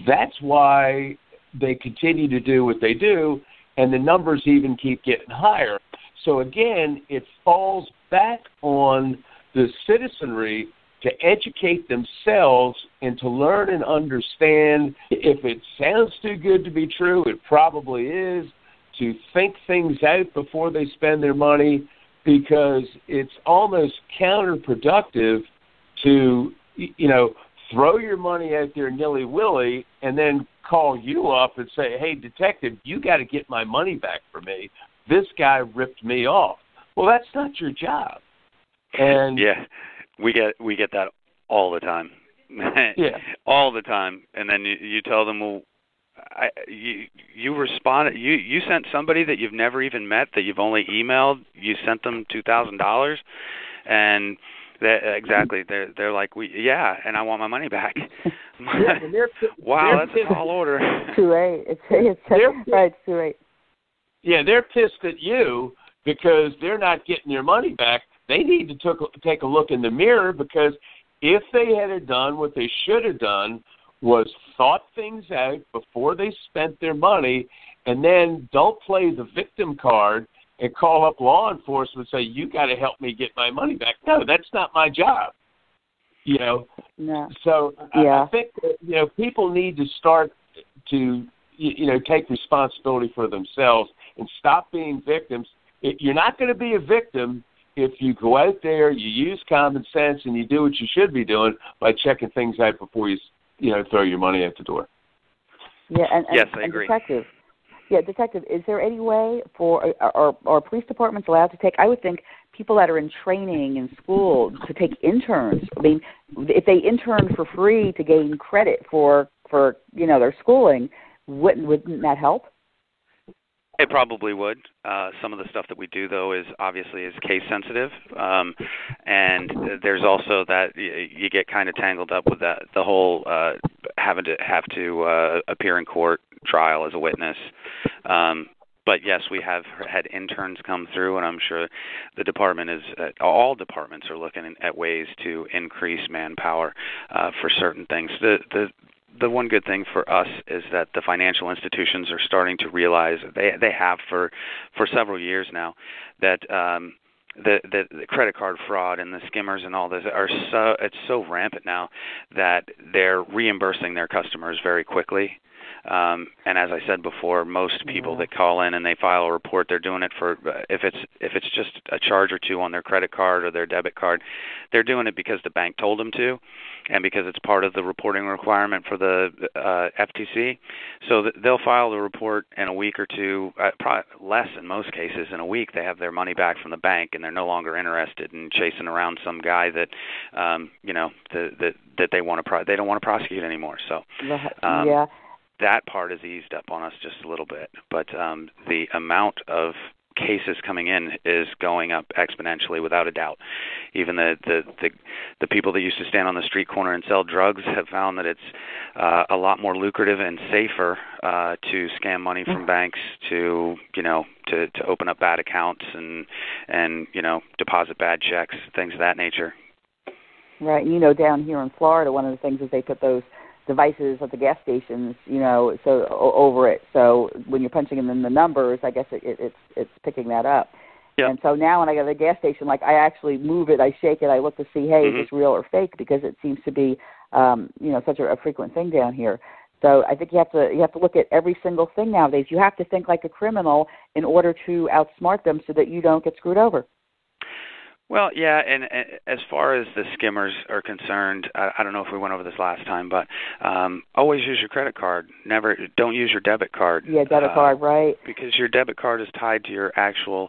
That's why they continue to do what they do, and the numbers even keep getting higher. So again, it falls back on the citizenry to educate themselves and to learn and understand. If it sounds too good to be true, it probably is. To think things out before they spend their money, because it's almost counterproductive to, throw your money out there nilly-willy and then call you up and say, "Hey, detective, you got to get my money back for me. This guy ripped me off." Well, that's not your job. And we get that all the time. All the time. And then you tell them, "Well, you responded. You sent somebody that you've never even met, that you've only emailed. You sent them $2,000, and they're like, and I want my money back." Wow, that's a tall order. It's too late. It's too late. Yeah, they're pissed at you because they're not getting their money back. They need to take a look in the mirror, because if they had done what they should have done, was thought things out before they spent their money, and then don't play the victim card and call up law enforcement and say, "You got to help me get my money back." No, that's not my job. No. So I think that, people need to start to take responsibility for themselves and stop being victims. You're not going to be a victim if you go out there, you use common sense, and you do what you should be doing by checking things out before you throw your money out the door. Yeah, and yes, I agree. Detective, Yeah, Detective, is there any way for are police departments allowed to take, I would think, people that are in training in school to take interns? I mean, if they intern for free to gain credit for their schooling, wouldn't that help? It probably would. Some of the stuff that we do, though, is case sensitive, and there's also that you get kind of tangled up with the whole having to appear in court, trial as a witness. But yes, we have had interns come through, and I'm sure the department all departments are looking at ways to increase manpower for certain things. The one good thing for us is that the financial institutions are starting to realize, they have for several years now, that the credit card fraud and the skimmers and all this it's so rampant now that they're reimbursing their customers very quickly. And as I said before, most people that call in and they file a report, they're doing it for if it's just a charge or two on their credit card or their debit card, they're doing it because the bank told them to, and because it's part of the reporting requirement for the FTC. So they'll file the report in a week or two, probably less in most cases. In a week, they have their money back from the bank, and they're no longer interested in chasing around some guy that that they want to they don't want to prosecute anymore. So that part has eased up on us just a little bit, but the amount of cases coming in is going up exponentially, without a doubt. Even the people that used to stand on the street corner and sell drugs have found that it's a lot more lucrative and safer to scam money from banks, to open up bad accounts and deposit bad checks, things of that nature. Right. Down here in Florida, one of the things is they put those devices at the gas stations, so over it. So when you're punching in the numbers, I guess it's picking that up. Yep. And so now when I go to the gas station, like I actually move it, I shake it, I look to see, hey, is this real or fake? Because it seems to be, such a frequent thing down here. So I think you have to look at every single thing nowadays. You have to think like a criminal in order to outsmart them so that you don't get screwed over. Well, yeah, and as far as the skimmers are concerned, I don't know if we went over this last time, but always use your credit card. Don't use your debit card. Yeah, debit card, right? Because your debit card is tied to your actual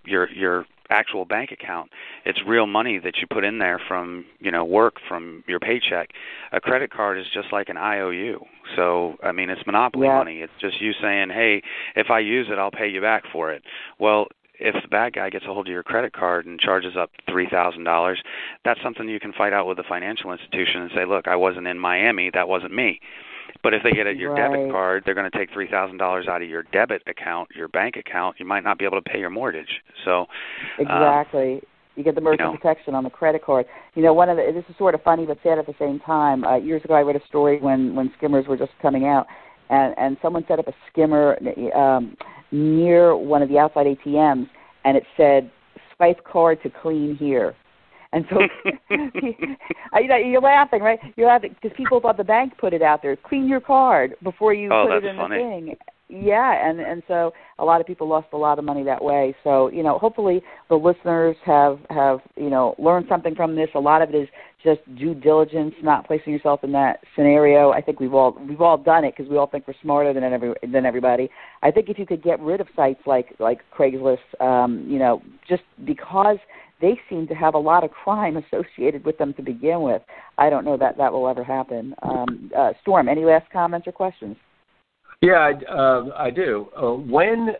your actual bank account. It's real money that you put in there from work, from your paycheck. A credit card is just like an IOU. So I mean, it's monopoly money. It's just you saying, hey, if I use it, I'll pay you back for it. Well, if the bad guy gets a hold of your credit card and charges up $3,000, that's something you can fight out with the financial institution and say, look, I wasn't in Miami, that wasn't me. But if they get at your debit card, they're going to take $3,000 out of your debit account, your bank account. You might not be able to pay your mortgage. So exactly. You get the merchant protection on the credit card. This is sort of funny but sad at the same time. Years ago I read a story when skimmers were just coming out, and someone set up a skimmer near one of the outside ATMs, and it said, swipe card to clean here. And so you're laughing, right? You're laughing because people thought the bank put it out there. Clean your card before you put it in the thing. Yeah, and so a lot of people lost a lot of money that way. So, hopefully the listeners have learned something from this. A lot of it is just due diligence, not placing yourself in that scenario. I think we've all done it because we all think we're smarter than everybody. I think if you could get rid of sites like Craigslist, just because they seem to have a lot of crime associated with them to begin with, I don't know that will ever happen. Storm, any last comments or questions? Yeah, I do. When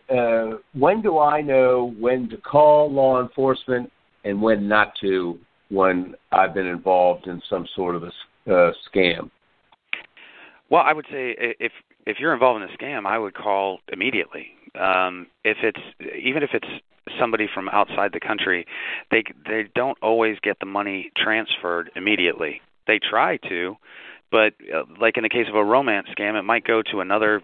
do I know when to call law enforcement and when not to, when I've been involved in some sort of a scam? Well, I would say if you're involved in a scam, I would call immediately. Even if it's somebody from outside the country, they don't always get the money transferred immediately. They try to. But like in the case of a romance scam, it might go to another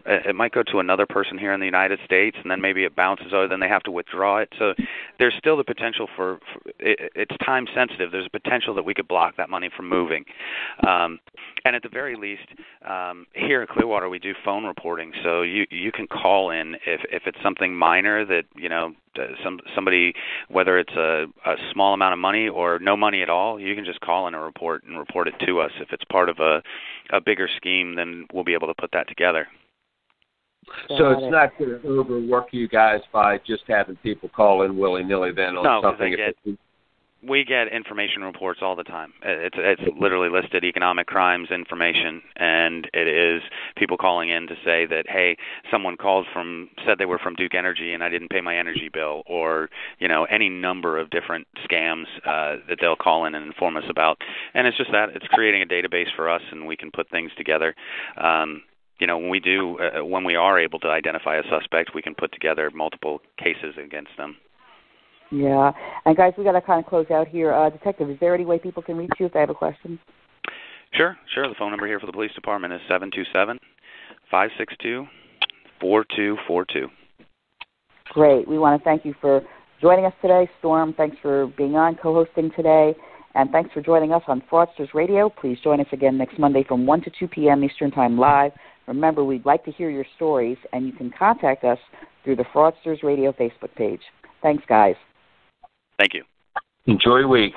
person here in the United States, and then maybe it bounces over. Then they have to withdraw it. So there's still the potential for it's time sensitive. There's a potential that we could block that money from moving. And at the very least, here in Clearwater, we do phone reporting. So you can call in if it's something minor that somebody, whether it's a small amount of money or no money at all, you can just call in a report and report it to us. If it's part of a bigger scheme, then we'll be able to put that together. So it's not going to overwork you guys by just having people call in willy-nilly then on something. We get information reports all the time. It's literally listed economic crimes information, and it is people calling in to say that, hey, someone said they were from Duke Energy and I didn't pay my energy bill, or, any number of different scams that they'll call in and inform us about. And it's just that. It's creating a database for us, and we can put things together. When we are able to identify a suspect, we can put together multiple cases against them. Yeah. And, guys, we got to kind of close out here. Detective, is there any way people can reach you if they have a question? Sure. The phone number here for the police department is 727-562-4242. Great. We want to thank you for joining us today. Storm, thanks for being on, co-hosting today. And thanks for joining us on Fraudsters Radio. Please join us again next Monday from 1 to 2 p.m. Eastern Time live. Remember, we'd like to hear your stories, and you can contact us through the Fraudsters Radio Facebook page. Thanks, guys. Thank you. Enjoy your week.